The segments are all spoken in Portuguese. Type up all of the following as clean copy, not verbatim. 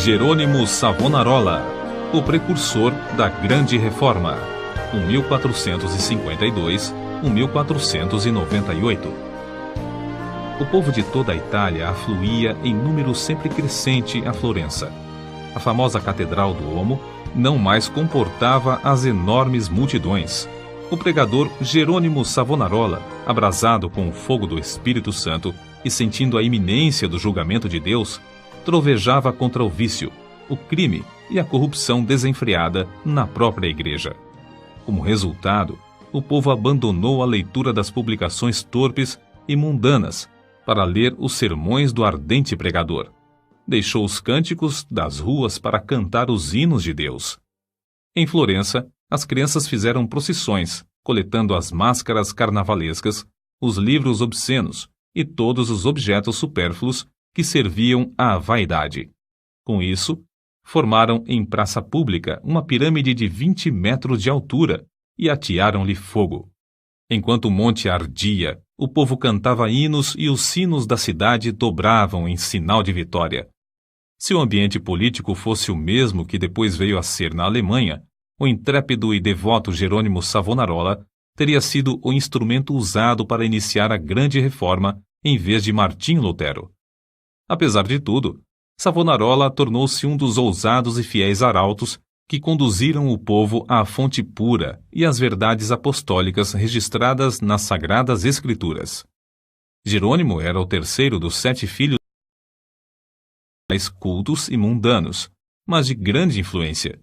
Jerônimo Savonarola, o precursor da Grande Reforma, 1452-1498. O povo de toda a Itália afluía em número sempre crescente a Florença. A famosa Catedral do Duomo não mais comportava as enormes multidões. O pregador Jerônimo Savonarola, abrasado com o fogo do Espírito Santo e sentindo a iminência do julgamento de Deus, trovejava contra o vício, o crime e a corrupção desenfreada na própria igreja. Como resultado, o povo abandonou a leitura das publicações torpes e mundanas para ler os sermões do ardente pregador. Deixou os cânticos das ruas para cantar os hinos de Deus. Em Florença, as crianças fizeram procissões, coletando as máscaras carnavalescas, os livros obscenos e todos os objetos supérfluos que serviam à vaidade. Com isso, formaram em praça pública uma pirâmide de 20 metros de altura e atearam-lhe fogo. Enquanto o monte ardia, o povo cantava hinos e os sinos da cidade dobravam em sinal de vitória. Se o ambiente político fosse o mesmo que depois veio a ser na Alemanha, o intrépido e devoto Jerônimo Savonarola teria sido o instrumento usado para iniciar a Grande Reforma em vez de Martinho Lutero. Apesar de tudo, Savonarola tornou-se um dos ousados e fiéis arautos que conduziram o povo à fonte pura e às verdades apostólicas registradas nas Sagradas Escrituras. Jerônimo era o terceiro dos 7 filhos cultos e mundanos, mas de grande influência.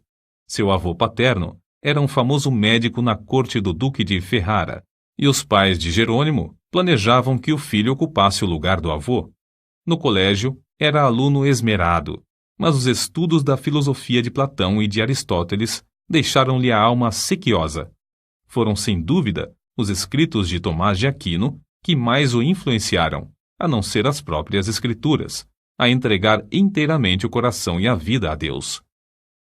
Seu avô paterno era um famoso médico na corte do Duque de Ferrara, e os pais de Jerônimo planejavam que o filho ocupasse o lugar do avô. No colégio, era aluno esmerado, mas os estudos da filosofia de Platão e de Aristóteles deixaram-lhe a alma sequiosa. Foram, sem dúvida, os escritos de Tomás de Aquino que mais o influenciaram, a não ser as próprias Escrituras, a entregar inteiramente o coração e a vida a Deus.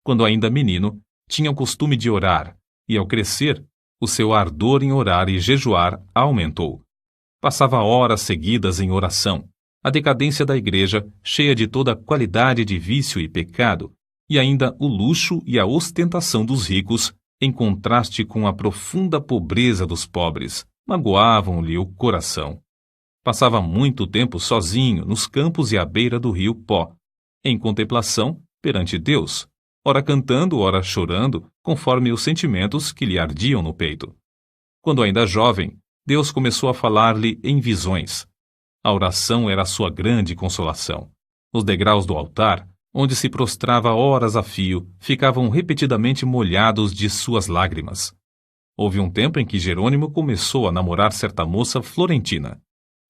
Quando ainda menino, tinha o costume de orar, e ao crescer, o seu ardor em orar e jejuar aumentou. Passava horas seguidas em oração. A decadência da igreja, cheia de toda qualidade de vício e pecado, e ainda o luxo e a ostentação dos ricos, em contraste com a profunda pobreza dos pobres, magoavam-lhe o coração. Passava muito tempo sozinho nos campos e à beira do rio Pó, em contemplação perante Deus, ora cantando, ora chorando, conforme os sentimentos que lhe ardiam no peito. Quando ainda jovem, Deus começou a falar-lhe em visões. A oração era a sua grande consolação. Os degraus do altar, onde se prostrava horas a fio, ficavam repetidamente molhados de suas lágrimas. Houve um tempo em que Jerônimo começou a namorar certa moça florentina.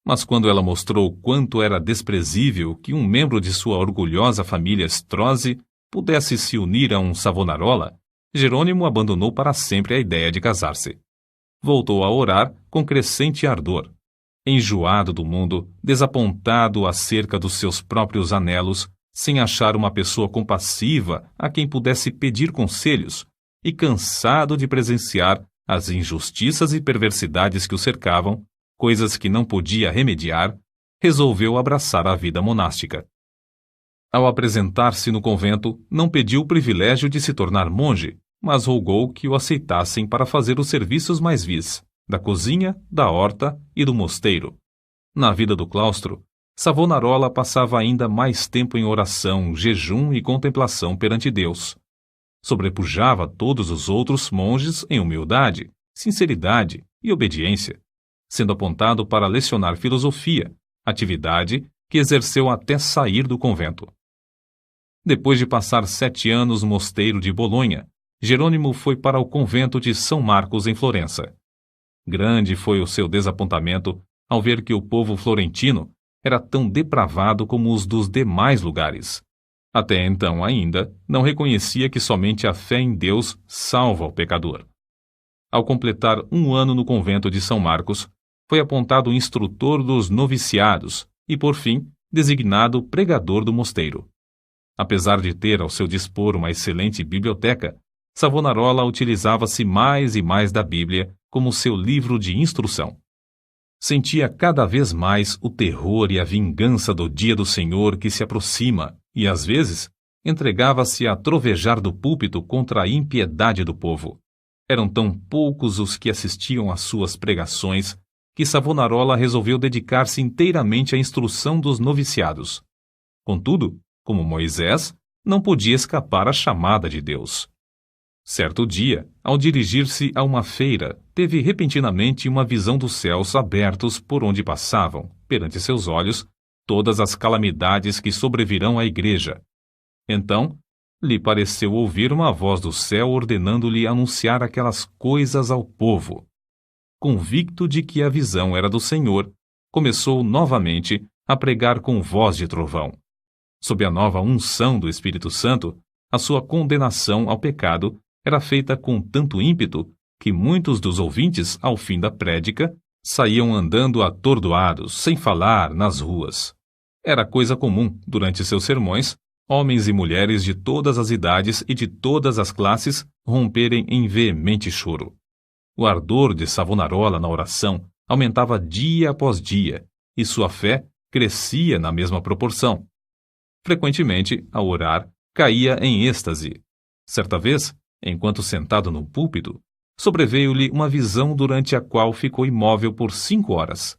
Mas quando ela mostrou quanto era desprezível que um membro de sua orgulhosa família Strozzi pudesse se unir a um Savonarola, Jerônimo abandonou para sempre a ideia de casar-se. Voltou a orar com crescente ardor. Enjoado do mundo, desapontado acerca dos seus próprios anelos, sem achar uma pessoa compassiva a quem pudesse pedir conselhos, e cansado de presenciar as injustiças e perversidades que o cercavam, coisas que não podia remediar, resolveu abraçar a vida monástica. Ao apresentar-se no convento, não pediu o privilégio de se tornar monge, mas rogou que o aceitassem para fazer os serviços mais vis, da cozinha, da horta e do mosteiro. Na vida do claustro, Savonarola passava ainda mais tempo em oração, jejum e contemplação perante Deus. Sobrepujava todos os outros monges em humildade, sinceridade e obediência, sendo apontado para lecionar filosofia, atividade que exerceu até sair do convento. Depois de passar 7 anos no mosteiro de Bolonha, Jerônimo foi para o convento de São Marcos em Florença. Grande foi o seu desapontamento ao ver que o povo florentino era tão depravado como os dos demais lugares. Até então ainda não reconhecia que somente a fé em Deus salva o pecador. Ao completar 1 ano no convento de São Marcos, foi apontado instrutor dos noviciados e, por fim, designado pregador do mosteiro. Apesar de ter ao seu dispor uma excelente biblioteca, Savonarola utilizava-se mais e mais da Bíblia como seu livro de instrução. Sentia cada vez mais o terror e a vingança do dia do Senhor que se aproxima e, às vezes, entregava-se a trovejar do púlpito contra a impiedade do povo. Eram tão poucos os que assistiam às suas pregações que Savonarola resolveu dedicar-se inteiramente à instrução dos noviciados. Contudo, como Moisés, não podia escapar à chamada de Deus. Certo dia, ao dirigir-se a uma feira, teve repentinamente uma visão dos céus abertos por onde passavam, perante seus olhos, todas as calamidades que sobrevirão à igreja. Então, lhe pareceu ouvir uma voz do céu ordenando-lhe anunciar aquelas coisas ao povo. Convicto de que a visão era do Senhor, começou novamente a pregar com voz de trovão. Sob a nova unção do Espírito Santo, a sua condenação ao pecado era feita com tanto ímpeto que muitos dos ouvintes, ao fim da prédica, saíam andando atordoados, sem falar, nas ruas. Era coisa comum, durante seus sermões, homens e mulheres de todas as idades e de todas as classes romperem em veemente choro. O ardor de Savonarola na oração aumentava dia após dia, e sua fé crescia na mesma proporção. Frequentemente, ao orar, caía em êxtase. Certa vez, enquanto sentado no púlpito, sobreveio-lhe uma visão durante a qual ficou imóvel por 5 horas.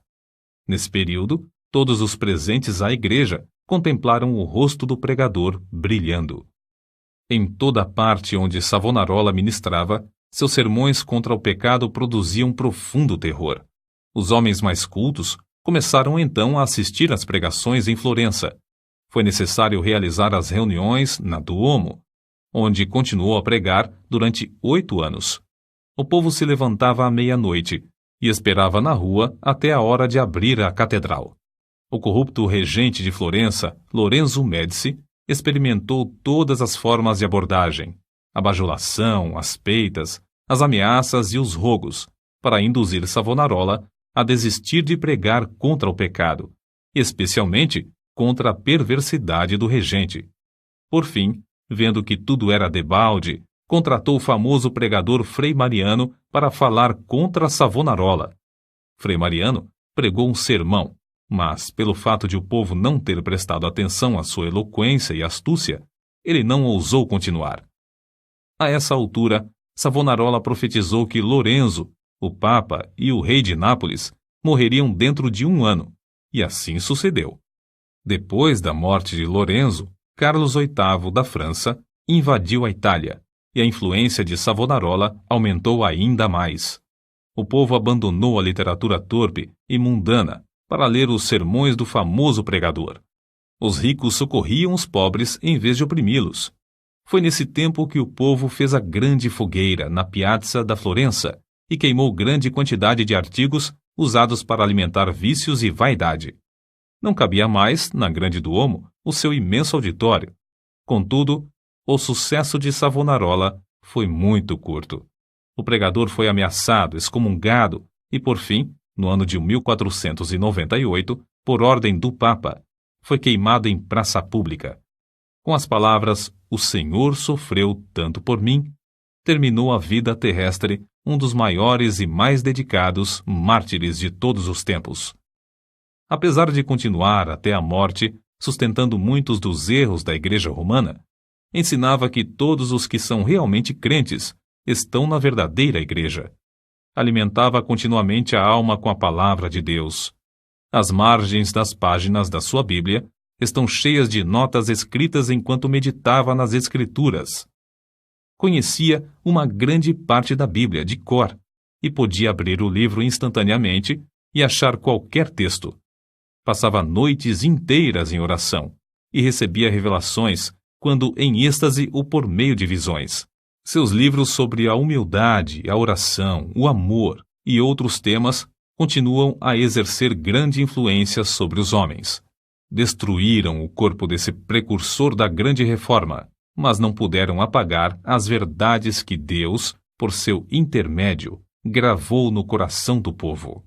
Nesse período, todos os presentes à igreja contemplaram o rosto do pregador brilhando. Em toda a parte onde Savonarola ministrava, seus sermões contra o pecado produziam profundo terror. Os homens mais cultos começaram então a assistir às pregações em Florença. Foi necessário realizar as reuniões na Duomo, onde continuou a pregar durante 8 anos. O povo se levantava à meia-noite e esperava na rua até a hora de abrir a catedral. O corrupto regente de Florença, Lorenzo Médici, experimentou todas as formas de abordagem, a bajulação, as peitas, as ameaças e os rogos, para induzir Savonarola a desistir de pregar contra o pecado, especialmente contra a perversidade do regente. Por fim, vendo que tudo era debalde, contratou o famoso pregador Frei Mariano para falar contra Savonarola. Frei Mariano pregou um sermão, mas, pelo fato de o povo não ter prestado atenção à sua eloquência e astúcia, ele não ousou continuar. A essa altura, Savonarola profetizou que Lorenzo, o Papa e o rei de Nápoles morreriam dentro de 1 ano, e assim sucedeu. Depois da morte de Lorenzo, Carlos VIII da França invadiu a Itália, e a influência de Savonarola aumentou ainda mais. O povo abandonou a literatura torpe e mundana para ler os sermões do famoso pregador. Os ricos socorriam os pobres em vez de oprimi-los. Foi nesse tempo que o povo fez a grande fogueira na Piazza da Florença e queimou grande quantidade de artigos usados para alimentar vícios e vaidade. Não cabia mais, na Grande Duomo, o seu imenso auditório. Contudo, o sucesso de Savonarola foi muito curto. O pregador foi ameaçado, excomungado e, por fim, no ano de 1498, por ordem do Papa, foi queimado em praça pública. Com as palavras "O Senhor sofreu tanto por mim", terminou a vida terrestre um dos maiores e mais dedicados mártires de todos os tempos. Apesar de continuar até a morte, sustentando muitos dos erros da Igreja Romana, ensinava que todos os que são realmente crentes estão na verdadeira Igreja. Alimentava continuamente a alma com a palavra de Deus. As margens das páginas da sua Bíblia estão cheias de notas escritas enquanto meditava nas Escrituras. Conhecia uma grande parte da Bíblia de cor e podia abrir o livro instantaneamente e achar qualquer texto. Passava noites inteiras em oração e recebia revelações, quando em êxtase ou por meio de visões. Seus livros sobre a humildade, a oração, o amor e outros temas continuam a exercer grande influência sobre os homens. Destruíram o corpo desse precursor da grande reforma, mas não puderam apagar as verdades que Deus, por seu intermédio, gravou no coração do povo.